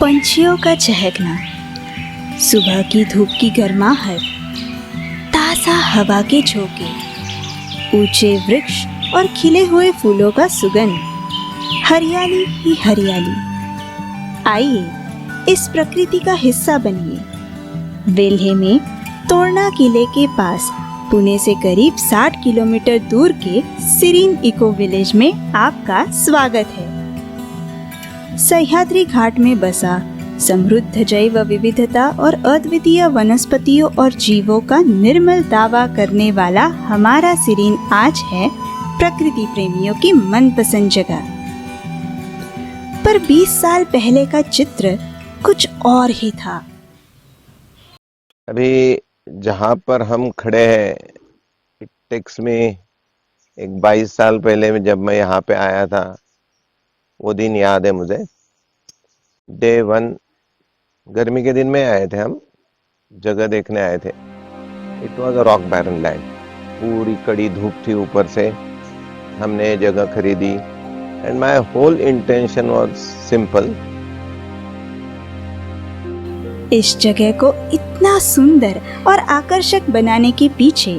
पंछियों का चहकना, सुबह की धूप की गर्माहट, ताज़ा हवा के झोंके, ऊंचे वृक्ष और खिले हुए फूलों का सुगंध, हरियाली ही हरियाली। आइए इस प्रकृति का हिस्सा बनिए। वेल्हे में तोरना किले के पास पुणे से करीब 60 किलोमीटर दूर के सिरीन इको विलेज में आपका स्वागत है। सह्याद्री घाट में बसा समृद्ध जैव विविधता और अद्वितीय वनस्पतियों और जीवों का निर्मल दावा करने वाला हमारा सिरीन आज है प्रकृति प्रेमियों की मनपसंद जगह। पर 20 साल पहले का चित्र कुछ और ही था। अभी जहाँ पर हम खड़े हैं, इट टेक्स में एक 22 साल पहले में जब मैं यहाँ पे आया था, वो दिन याद है मुझे। डे 1 गर्मी के दिन में आए थे, हम जगह देखने आए थे। It was a rock barren land, पूरी कड़ी धूप थी ऊपर से। हमने जगह खरीदी and my whole intention was simple. इस जगह को इतना सुंदर और आकर्षक बनाने के पीछे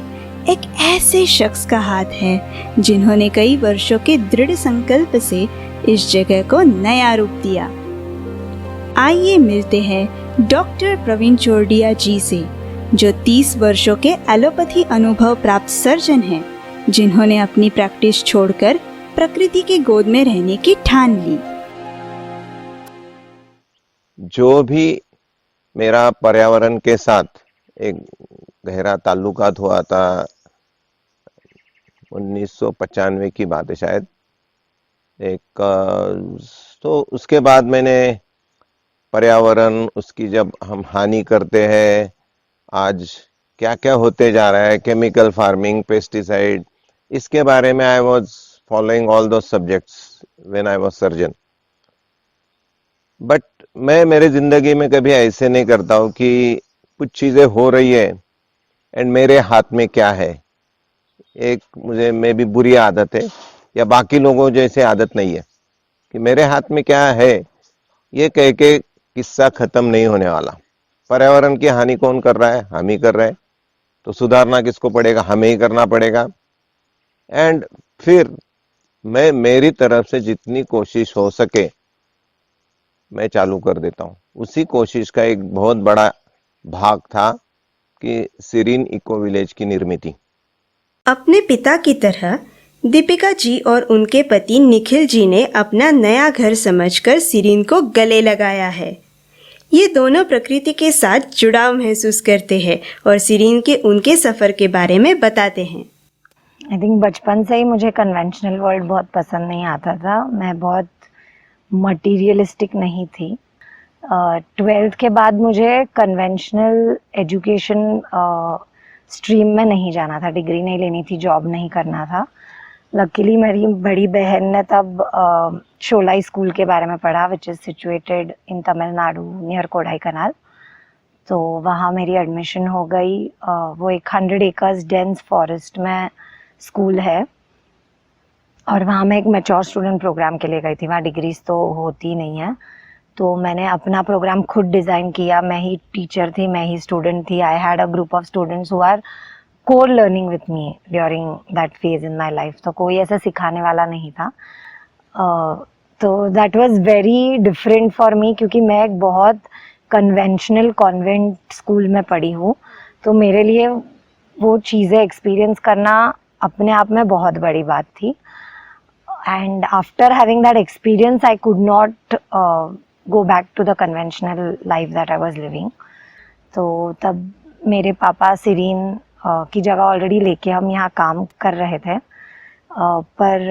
एक ऐसे शख्स का हाथ है जिन्होंने कई वर्षों के दृढ़ संकल्प से इस जगह को नया रूप दिया। आइए मिलते हैं डॉक्टर प्रवीण चोरडिया जी से, जो 30 वर्षों के एलोपैथी अनुभव प्राप्त सर्जन हैं, जिन्होंने अपनी प्रैक्टिस छोड़कर प्रकृति के गोद में रहने की ठान ली। जो भी मेरा पर्यावरण के साथ एक गहरा ताल्लुकात हुआ था, 1995 की बात है शायद। तो उसके बाद मैंने पर्यावरण, उसकी जब हम हानि करते हैं, आज क्या क्या होते जा रहा है, केमिकल फार्मिंग, पेस्टिसाइड, इसके बारे में आई वॉज फॉलोइंग ऑल दो subjects when I was surgeon. But मैं मेरे जिंदगी में कभी ऐसे नहीं करता हूँ कि कुछ चीजें हो रही है एंड मेरे हाथ में क्या है। एक मुझे में भी बुरी आदत है, या बाकी लोगों जैसे आदत नहीं है कि मेरे हाथ में क्या है ये कह के किस्सा खत्म नहीं होने वाला। पर्यावरण की हानि कौन कर रहा है? हम ही कर रहे हैं। तो सुधारना किसको पड़ेगा? हमें ही करना पड़ेगा। एंड फिर मैं मेरी तरफ से जितनी कोशिश हो सके मैं चालू कर देता हूँ। उसी कोशिश का एक बहुत बड़ा भाग था कि सिरीन इको विलेज की निर्मित। अपने पिता की तरह दीपिका जी और उनके पति निखिल जी ने अपना नया घर समझकर सिरीन को गले लगाया है। ये दोनों प्रकृति के साथ जुड़ाव महसूस करते हैं और सिरीन के उनके सफ़र के बारे में बताते हैं। आई थिंक बचपन से ही मुझे कन्वेंशनल वर्ल्ड बहुत पसंद नहीं आता था। मैं बहुत मटीरियलिस्टिक नहीं थी। 12th के बाद मुझे कन्वेंशनल एजुकेशन स्ट्रीम में नहीं जाना था, डिग्री नहीं लेनी थी, जॉब नहीं करना था। लकीली मेरी बड़ी बहन ने तब शोलाई स्कूल के बारे में पढ़ा, which is situated in Tamil Nadu near Kodai कनाल। तो वहाँ मेरी एडमिशन हो गई। वो एक 100 एकर्स डेंस फॉरेस्ट में स्कूल है और वहाँ मैं एक मैच्योर स्टूडेंट प्रोग्राम के लिए गई थी। वहाँ डिग्रीज तो होती नहीं है, तो मैंने अपना प्रोग्राम खुद डिज़ाइन किया। मैं ही टीचर थी, मैं ही स्टूडेंट थी। I had a group of students who are core learning with me during that phase in my life. तो कोई ऐसा सिखाने वाला नहीं था। तो that was very different for me, क्योंकि मैं एक बहुत कन्वेंशनल कॉन्वेंट स्कूल में पढ़ी हूँ। तो मेरे लिए वो चीज़ें एक्सपीरियंस करना अपने आप में बहुत बड़ी बात थी। And after having that experience I could not go back to the conventional life that I was living. तो तब मेरे पापा सिरीन की जगह ऑलरेडी लेके हम यहाँ काम कर रहे थे। पर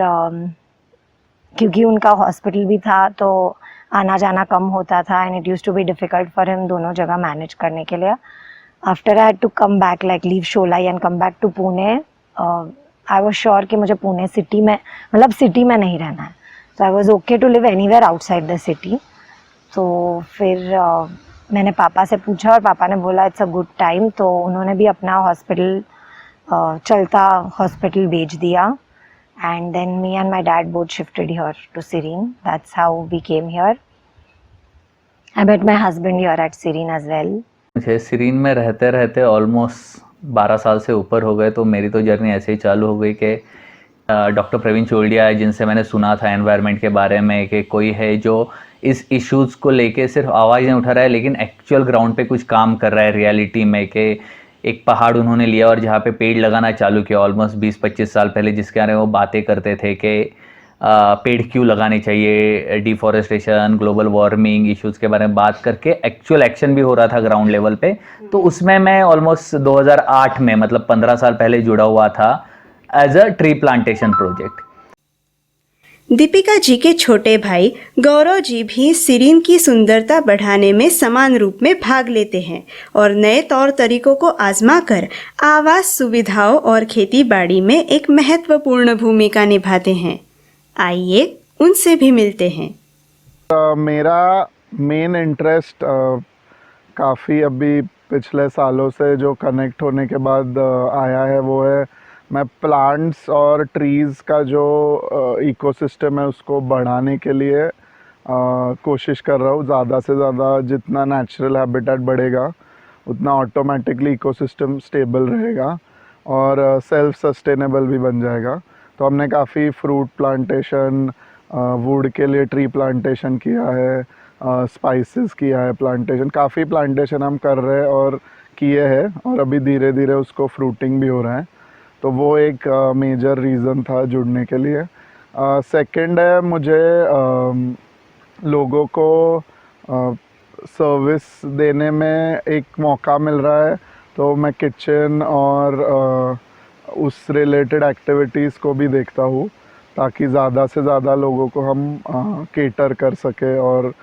क्योंकि उनका हॉस्पिटल भी था तो आना जाना कम होता था and it used to be difficult for him दोनों जगह मैनेज करने के लिए। After I had to come back, like leave Sholai and come back to Pune, I was sure कि मुझे पुणे सिटी में, मतलब सिटी में नहीं रहना है। तो I was okay to live anywhere outside the city. तो फिर मैंने पापा से पूछा और पापा ने बोला इट्स अ गुड टाइम। तो उन्होंने भी अपना हॉस्पिटल चलता हॉस्पिटल बेच दिया and then me and my dad both shifted here to Serene. That's how we came here. I met my husband here at Serene as well. मुझे serine में रहते रहते ऑलमोस्ट 12 साल से ऊपर हो गए, तो मेरी तो जर्नी ऐसे ही चालू हो गई कि डॉक्टर प्रवीण चोलडिया, जिनसे मैंने सुना था एनवायरनमेंट के बारे में कि कोई है जो इस इश्यूज़ को लेके सिर्फ आवाज़ नहीं उठा रहा है लेकिन एक्चुअल ग्राउंड पे कुछ काम कर रहा है रियलिटी में, कि एक पहाड़ उन्होंने लिया और जहाँ पे पेड़ लगाना चालू किया ऑलमोस्ट 20-25 साल पहले, जिसके बारे में वो बातें करते थे कि पेड़ क्यों लगाने चाहिए, डिफॉरेस्टेशन, ग्लोबल वार्मिंग इश्यूज़ के बारे में बात करके एक्चुअल एक्शन भी हो रहा था ग्राउंड लेवल पे। तो उसमें मैं ऑलमोस्ट 2008 में, मतलब 15 साल पहले जुड़ा हुआ था as a tree plantation project. Deepika ji के छोटे भाई गौरव जी भी सीरीन की सुंदरता बढ़ाने में समान रूप में भाग लेते हैं और नए तौर तरीकों को आजमा कर आवास सुविधाओं और खेती बाड़ी में एक महत्वपूर्ण भूमिका निभाते हैं। आइए उनसे भी मिलते हैं। मेरा मेन इंटरेस्ट काफ़ी अभी पिछले सालों से जो कनेक्ट होने के बाद आया है वो है, मैं प्लांट्स और ट्रीज़ का जो इकोसिस्टम है उसको बढ़ाने के लिए कोशिश कर रहा हूँ। ज़्यादा से ज़्यादा जितना नेचुरल हैबिटेट बढ़ेगा उतना ऑटोमेटिकली इकोसिस्टम स्टेबल रहेगा और सेल्फ सस्टेनेबल भी बन जाएगा। तो हमने काफ़ी फ्रूट प्लांटेशन, वुड के लिए ट्री प्लांटेशन किया है, स्पाइसेस किया है प्लांटेशन, काफ़ी प्लांटेशन हम कर रहे हैं और किए हैं और अभी धीरे धीरे उसको फ्रूटिंग भी हो रहा है। तो वो एक मेजर रीज़न था जुड़ने के लिए। सेकंड है, मुझे लोगों को सर्विस देने में एक मौका मिल रहा है, तो मैं किचन और उस रिलेटेड एक्टिविटीज़ को भी देखता हूँ ताकि ज़्यादा से ज़्यादा लोगों को हम केटर कर सके और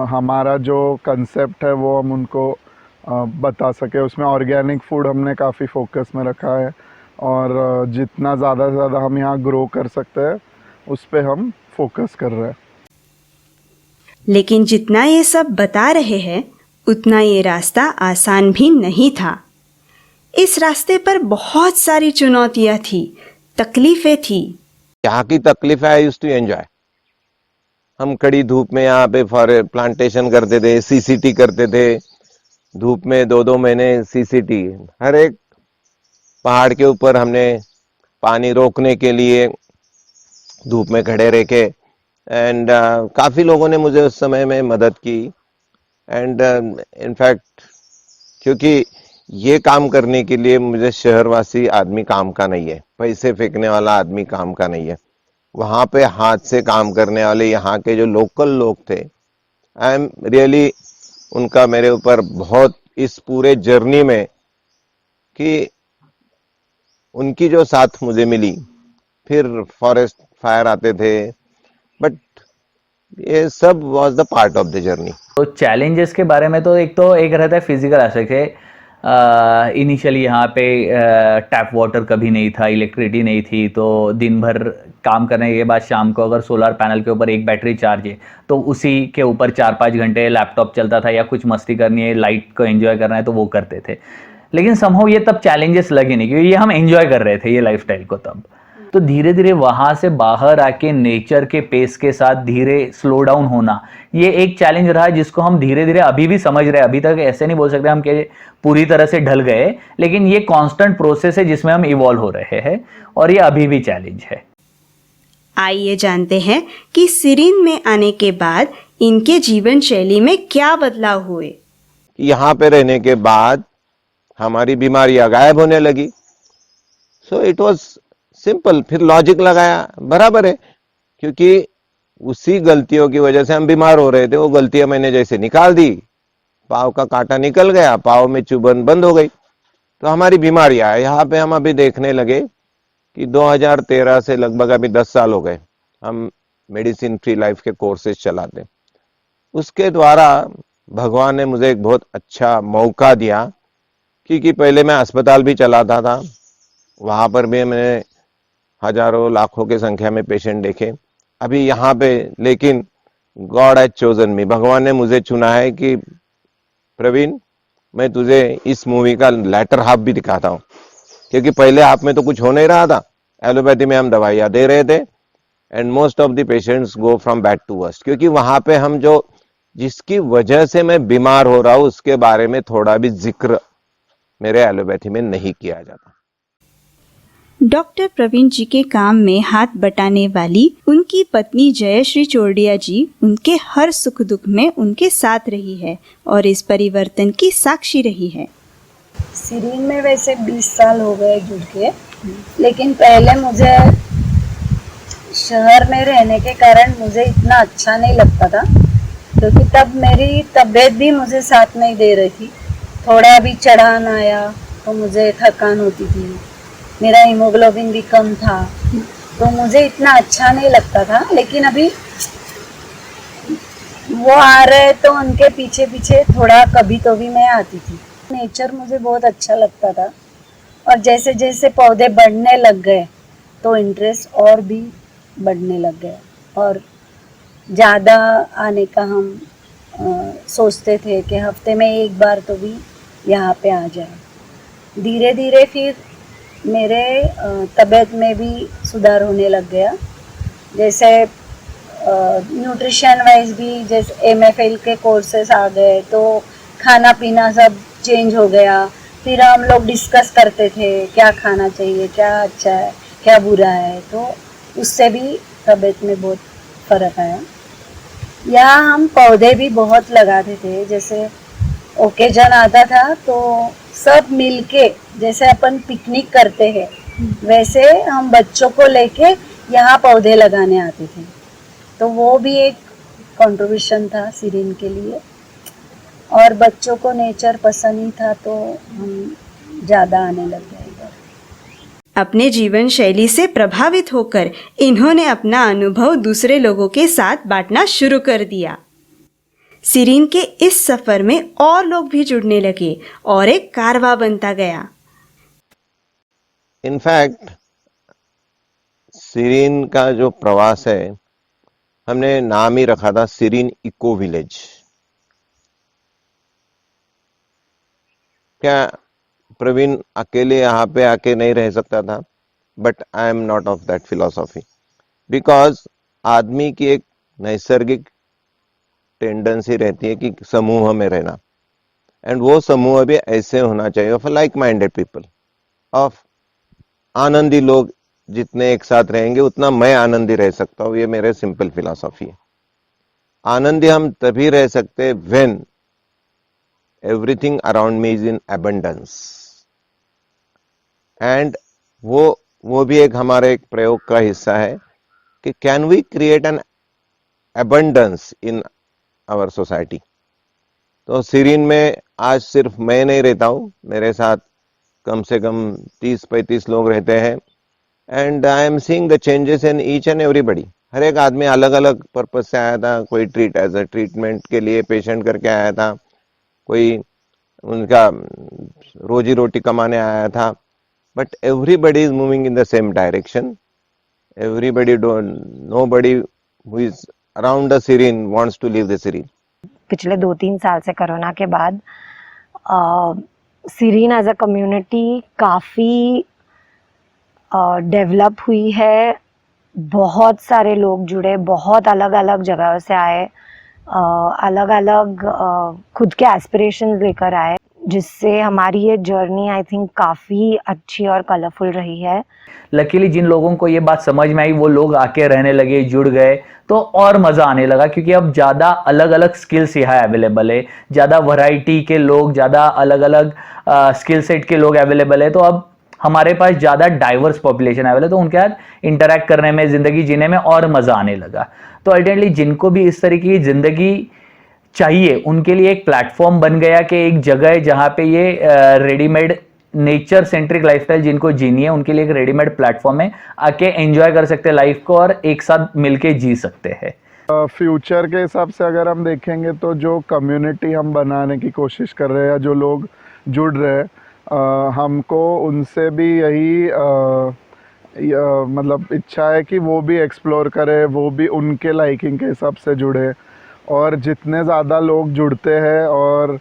हमारा जो कंसेप्ट है वो हम उनको बता सके। उसमें ऑर्गेनिक फूड हमने काफ़ी फोकस में रखा है और जितना ज़्यादा से ज़्यादा हम यहाँ ग्रो कर सकते हैं उस पे हम फोकस कर रहे हैं। लेकिन जितना ये सब बता रहे हैं उतना ये रास्ता आसान भी नहीं था। इस रास्ते पर बहुत सारी चुनौतियां थी, तकलीफें थी। यहाँ की तकलीफ है, आई यूज्ड टू एंजॉय। हम कड़ी धूप में यहाँ पे फॉर प्लांटेशन करते थे, सीसीटी करते थे, धूप में 2-2 महीने सीसीटी। हर एक पहाड़ के ऊपर हमने पानी रोकने के लिए धूप में खड़े रह के, एंड काफ़ी लोगों ने मुझे उस समय में मदद की। एंड इनफैक्ट क्योंकि ये काम करने के लिए मुझे शहरवासी आदमी काम का नहीं है, पैसे फेंकने वाला आदमी काम का नहीं है। वहाँ पे हाथ से काम करने वाले यहाँ के जो लोकल लोग थे, आई एम रियली उनका मेरे ऊपर बहुत इस पूरे जर्नी में कि उनकी जो साथ मुझे मिली। फिर फॉरेस्ट फायर आते थे, बट ये सब was the part of the journey. तो चैलेंजेस के बारे में तो एक रहता है फिजिकल एस्पेक्ट है। इनिशियली यहाँ पे टैप वाटर कभी नहीं था, इलेक्ट्रिसिटी नहीं थी, तो दिन भर काम करने के बाद शाम को अगर सोलर पैनल के ऊपर एक बैटरी चार्ज है तो उसी के ऊपर 4-5 घंटे लैपटॉप चलता था, या कुछ मस्ती करनी है, लाइट को एंजॉय करना है तो वो करते थे। लेकिन समहाउ ये तब चैलेंजेस लगे नहीं, क्योंकि ये हम एंजॉय कर रहे थे ये लाइफस्टाइल को तब। तो धीरे धीरे वहाँ से बाहर आके नेचर के पेस के साथ धीरे स्लो डाउन होना, ये एक चैलेंज रहा जिसको हम धीरे धीरे अभी भी समझ रहे हैं। अभी तक ऐसे नहीं बोल सकते हम कि पूरी तरह से ढल गए, लेकिन ये कांस्टेंट प्रोसेस है जिसमें हम इवॉल्व हो रहे हैं और ये अभी भी चैलेंज है। आइए जानते हैं कि सीरीन में आने के बाद इनके जीवन शैली में क्या बदलाव हुए। यहाँ पे रहने के बाद हमारी बीमारियां गायब होने लगी। So it was simple. फिर लॉजिक लगाया, बराबर है, क्योंकि उसी गलतियों की वजह से हम बीमार हो रहे थे। वो गलतियां मैंने जैसे निकाल दी, पाव का कांटा निकल गया, पाव में चुभन बंद हो गई, तो हमारी बीमारियां यहाँ पे हम अभी देखने लगे कि 2013 से लगभग अभी 10 साल हो गए हम मेडिसिन फ्री लाइफ के कोर्सेज चलाते। उसके द्वारा भगवान ने मुझे एक बहुत अच्छा मौका दिया, क्योंकि पहले मैं अस्पताल भी चलाता था, वहां पर भी मैंने हजारों लाखों की संख्या में पेशेंट देखे। अभी यहाँ पे लेकिन गॉड हैज चोजन मी, भगवान ने मुझे चुना है कि प्रवीण मैं तुझे इस मूवी का लेटर हाफ भी दिखाता हूँ, क्योंकि पहले हाफ में तो कुछ हो नहीं रहा था। एलोपैथी में हम दवाइयाँ दे रहे थे and most of the patients go from bad to worst, क्योंकि वहां पे हम जो जिसकी वजह से मैं बीमार हो रहा हूं, उसके बारे में थोड़ा भी जिक्र मेरे एलोपैथी में नहीं किया जाता। डॉक्टर प्रवीण जी के काम में हाथ बटाने वाली उनकी पत्नी जयश्री चोरडिया जी उनके हर सुख दुख में उनके साथ रही है और इस परिवर्तन की साक्षी रही है। सीरीन में वैसे 20 साल हो गए जुड़ के, लेकिन पहले मुझे शहर में रहने के कारण मुझे इतना अच्छा नहीं लगता था, क्योंकि तब मेरी तबीयत भी मुझे साथ नहीं दे रही थी। थोड़ा भी चढ़ान आया तो मुझे थकान होती थी, मेरा हीमोग्लोबिन भी कम था, तो मुझे इतना अच्छा नहीं लगता था। लेकिन अभी वो आ रहे तो उनके पीछे पीछे थोड़ा कभी तो भी मैं आती थी। नेचर मुझे बहुत अच्छा लगता था, और जैसे जैसे पौधे बढ़ने लग गए तो इंटरेस्ट और भी बढ़ने लग गया, और ज़्यादा आने का हम सोचते थे कि हफ्ते में एक बार तो भी यहाँ पे आ जाए। धीरे धीरे फिर मेरे तबीयत में भी सुधार होने लग गया। जैसे न्यूट्रिशन वाइज भी, जैसे MFL के कोर्सेस आ गए तो खाना पीना सब चेंज हो गया। फिर हम लोग डिस्कस करते थे क्या खाना चाहिए, क्या अच्छा है, क्या बुरा है, तो उससे भी तबीयत में बहुत फ़र्क आया। यहाँ हम पौधे भी बहुत लगाते थे, जैसे ओकेजन आता था तो सब मिलके, जैसे अपन पिकनिक करते हैं वैसे हम बच्चों को लेके यहाँ पौधे लगाने आते थे, तो वो भी एक कंट्रीब्यूशन था सीरीन के लिए। और बच्चों को नेचर पसंद ही था तो हम ज़्यादा आने लग गए इधर। अपने जीवन शैली से प्रभावित होकर इन्होंने अपना अनुभव दूसरे लोगों के साथ बांटना शुरू कर दिया। सीरीन के इस सफर में और लोग भी जुड़ने लगे और एक कारवां बनता गया। इनफैक्ट सीरीन का जो प्रवास है, हमने नाम ही रखा था सीरीन इको विलेज। क्या प्रवीण अकेले यहाँ पे आके नहीं रह सकता था? But I am not of that philosophy, because आदमी की एक नैसर्गिक टेंडेंसी रहती है कि समूह में रहना, एंड वो समूह भी ऐसे होना चाहिए of like minded people, of Anandi लोग। जितने एक साथ रहेंगे उतना मैं आनंदी रह सकता हूँ, ये मेरे सिंपल फिलॉसफी है। आनंदी हम तभी रह सकते when everything around me is in abundance, and वो भी एक हमारे एक प्रयोग का हिस्सा है कि can we create an abundance in our society. तो सीरीन में आज सिर्फ मैं नहीं रहता हूँ, मेरे साथ कम से कम 30-35 लोग रहते हैं, and I am seeing the changes in each and everybody. हर एक आदमी अलग अलग पर्पज से आया था, कोई एज अ ट्रीटमेंट के लिए पेशेंट करके आया था, कोई उनका रोजी रोटी कमाने आया था, but everybody is moving in the same direction. Everybody nobody who is around the Serene wants to leave the Serene. पिछले 2-3 साल से कोरोना के बाद सीरीन एज अ कम्युनिटी काफ़ी डेवलप हुई है। बहुत सारे लोग जुड़े, बहुत अलग अलग जगहों से आए, अलग अलग खुद के एस्पिरेशंस लेकर आए, जिससे हमारी ये जर्नी आई थिंक काफ़ी अच्छी और कलरफुल रही है। लकीली जिन लोगों को ये बात समझ में आई वो लोग आके रहने लगे, जुड़ गए, तो और मज़ा आने लगा, क्योंकि अब ज़्यादा अलग अलग स्किल्स यहाँ अवेलेबल है, ज़्यादा वैरायटी के लोग, ज़्यादा अलग अलग स्किल सेट के लोग अवेलेबल है। तो अब हमारे पास ज़्यादा डाइवर्स पॉपुलेशन अवेलेबल है, तो उनके साथ इंटरेक्ट करने में, ज़िंदगी जीने में और मज़ा आने लगा। तो अल्टीमेटली जिनको भी इस तरीके की ज़िंदगी चाहिए उनके लिए एक प्लेटफॉर्म बन गया कि एक जगह है जहाँ पे ये रेडीमेड नेचर सेंट्रिक लाइफस्टाइल जिनको जीनी है उनके लिए एक रेडीमेड प्लेटफॉर्म है, आके एंजॉय कर सकते हैं लाइफ को और एक साथ मिलके जी सकते हैं। फ्यूचर के हिसाब से अगर हम देखेंगे तो जो कम्युनिटी हम बनाने की कोशिश कर रहे हैं, जो लोग जुड़ रहे हैं, हमको उनसे भी यही मतलब इच्छा है कि वो भी एक्सप्लोर करें, वो भी उनके लाइकिंग के हिसाब से जुड़े, और जितने ज़्यादा लोग जुड़ते हैं और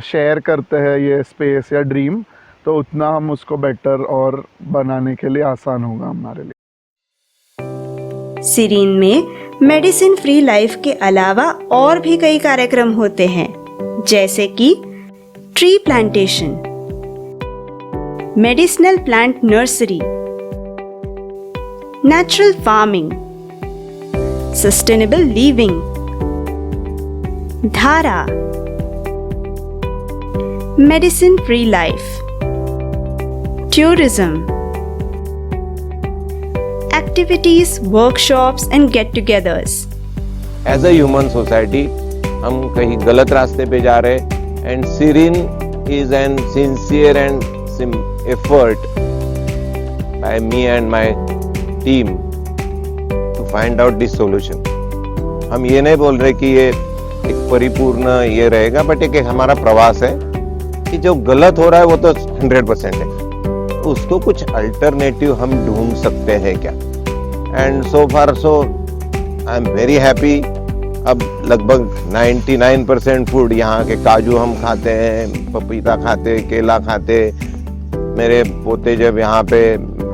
शेयर करते हैं ये स्पेस या ड्रीम, तो उतना हम उसको बेटर और बनाने के लिए आसान होगा हमारे लिए। सीरीन में मेडिसिन फ्री लाइफ के अलावा और भी कई कार्यक्रम होते हैं, जैसे कि tree plantation, medicinal plant nursery, natural farming, sustainable living, Dhara, medicine free life, tourism, activities, workshops and get togethers. As a human society हम कहीं गलत रास्ते पे जा रहे हैं, and Serene is an sincere and effort by me and my team to find out this solution. हम ये नहीं बोल रहे कि ये एक परिपूर्ण ये रहेगा, बट एक हमारा प्रवास है कि जो गलत हो रहा है वो तो 100% है, उसको कुछ अल्टरनेटिव हम ढूंढ सकते हैं क्या। And so far so I am very happy. अब लगभग 99% फूड यहाँ के, काजू हम खाते हैं, पपीता खाते, केला खाते, मेरे पोते जब यहाँ पे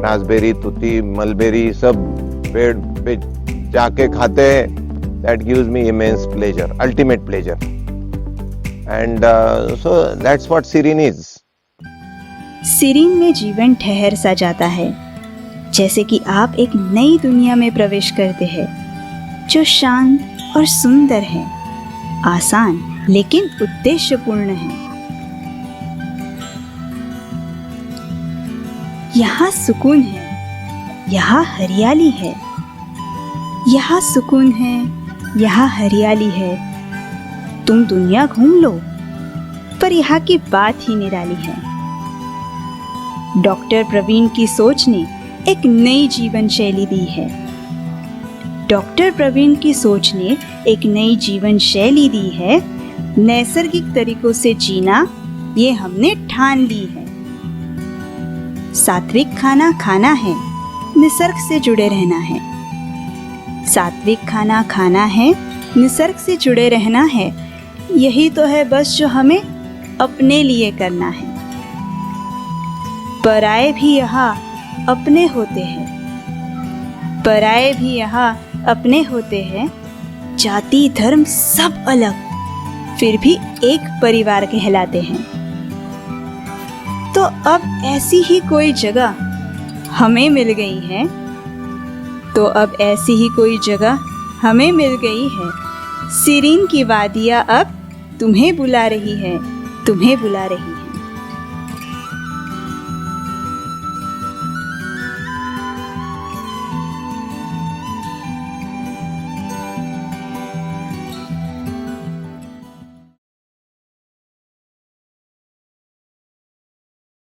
रास्पबेरी, तुती, मलबेरी सब पेड़ पे जाके खाते हैं, that gives me immense pleasure, ultimate pleasure, and so that's what Serene is. Serene में जीवन ठहर सा जाता है, जैसे कि आप एक नई दुनिया में प्रवेश करते हैं, जो शांत और सुंदर है, आसान लेकिन उद्देश्यपूर्ण है। यहाँ सुकून है, यहाँ हरियाली है, यहाँ सुकून है, यहाँ हरियाली है। तुम दुनिया घूम लो, पर यहाँ की बात ही निराली है। डॉक्टर प्रवीण की सोच ने एक नई जीवन शैली दी है। डॉक्टर प्रवीण की सोच ने एक नई जीवन शैली दी है। नैसर्गिक तरीकों से जीना ये हमने ठान ली है। सात्विक खाना खाना है, निसर्ग से जुड़े रहना है। सात्विक खाना खाना है, निसर्ग से जुड़े रहना है। यही तो है बस जो हमें अपने लिए करना है। पराये भी यहाँ अपने होते हैं, पराये भी यहाँ अपने होते हैं। जाति धर्म सब अलग, फिर भी एक परिवार कहलाते हैं। तो अब ऐसी ही कोई जगह हमें मिल गई है, तो अब ऐसी ही कोई जगह हमें मिल गई है। सीरीन की वादियाँ अब तुम्हें बुला रही है, तुम्हें बुला रही है।